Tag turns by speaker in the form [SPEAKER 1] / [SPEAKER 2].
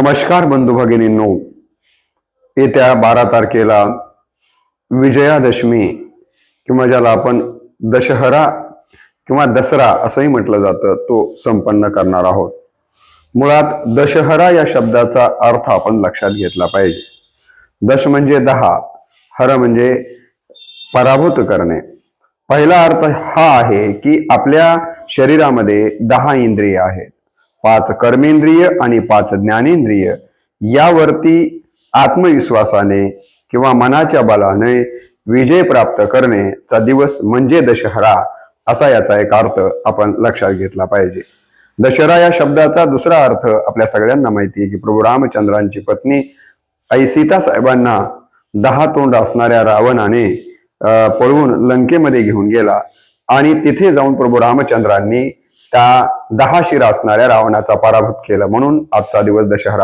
[SPEAKER 1] नमस्कार बंधू भगिनींनो, येत्या 12 तारखेला विजयादशमी किंवा ज्याला आपण दशहरा किंवा दसरा असंही म्हटलं जातं तो संपन्न करणार आहोत. मुळात दशहरा या शब्दाचा अर्थ आपण लक्षात घेतला पाहिजे. दश म्हणजे 10, हर म्हणजे पराभूत करणे. पहिला अर्थ हा आहे की आपल्या शरीरामध्ये 10 इंद्रिय आहेत, 5 कर्मेंद्रिय आणि 5 ज्ञानेंद्रिय. यावरती आत्मविश्वासाने किंवा मनाच्या बलाने विजय प्राप्त करण्याचा दिवस म्हणजे दशहरा, असा याचा एक अर्थ आपण लक्षात घेतला पाहिजे. दशहरा या शब्दाचा दुसरा अर्थ आपल्या सगळ्यांना माहिती आहे की प्रभू रामचंद्रांची पत्नी आई सीता साहेबांना 10 तोंड असणाऱ्या रावणाने पळवून लंकेमध्ये घेऊन गेला आणि तिथे जाऊन प्रभू रामचंद्रांनी त्या 10 शिरा असणाऱ्या रावणाचा पराभूत केला. म्हणून आजचा दिवस दशहरा